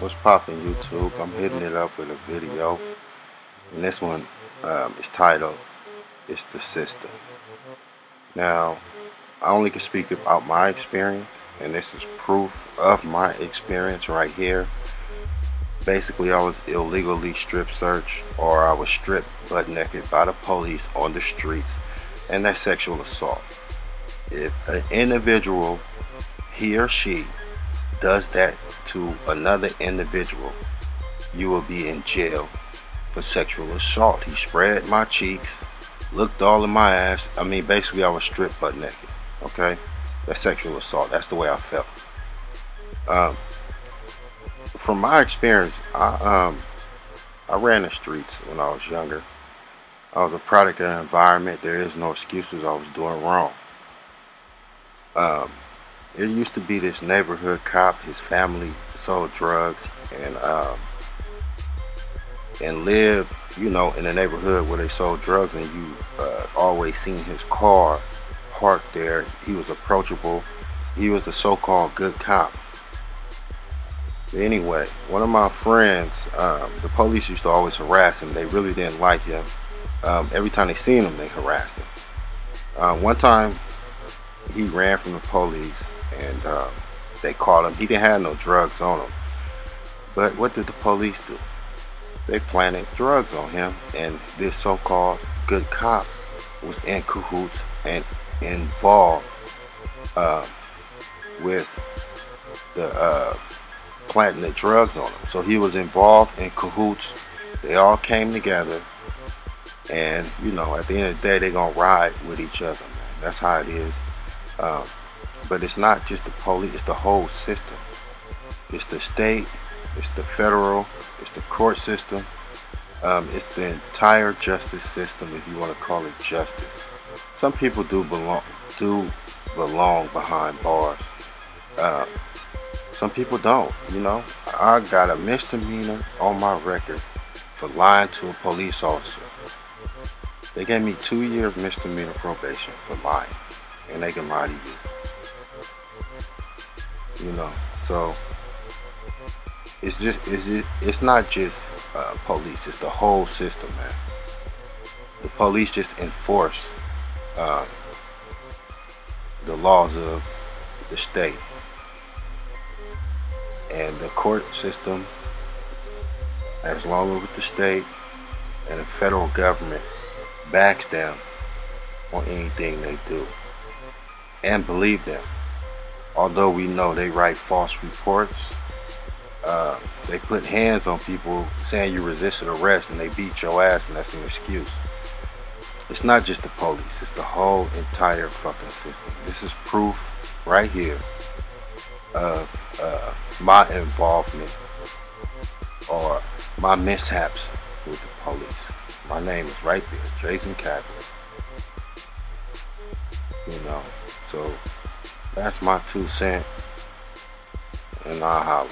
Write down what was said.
What's poppin' YouTube? I'm hitting it up with a video, and this one is titled "It's the System." Now, I only can speak about my experience, and this is proof of my experience right here. Basically, I was illegally strip searched, or I was stripped butt naked by the police on the streets, and that's sexual assault. If an individual, he or she, does that to another individual, you will be in jail for sexual assault. He spread my cheeks, looked all in my ass. I mean, basically, I was stripped butt naked. Okay, that's sexual assault. That's the way I felt. Um, from my experience, I ran the streets when I was younger. I was a product of the environment. There is no excuses. I was doing wrong. Um, there used to be this neighborhood cop. His family sold drugs and lived, in the neighborhood where they sold drugs, and you always seen his car parked there. He was approachable. He was a so-called good cop. Anyway, one of my friends, the police used to always harass him. They really didn't like him. Every time they seen him, they harassed him. One time, he ran from the police, and they caught him. He didn't have no drugs on him. But what did the police do? They planted drugs on him, and this so-called good cop was in cahoots and involved with the planting the drugs on him. So he was involved in cahoots. They all came together, and at the end of the day, they're gonna ride with each other, man. That's how it is. Um, but it's not just the police; it's the whole system. It's the state, it's the federal, it's the court system, it's the entire justice system, if you want to call it justice. Some people do belong behind bars. Uh, some people don't. I got a misdemeanor on my record for lying to a police officer. They gave me 2 years misdemeanor probation for lying, and they can lie to you. So it's not just police. It's the whole system, man. The police just enforce uh, the laws of the state, and the court system, as long as the state and the federal government backs them on anything they do, and believe them. Although we know they write false reports, they put hands on people saying you resisted arrest, and they beat your ass, and that's an excuse. It's not just the police, it's the whole entire fucking system. This is proof right here of my involvement or my mishaps with the police. My name is right there, Jason Kaplan. So that's my 2 cents, and I'll holler.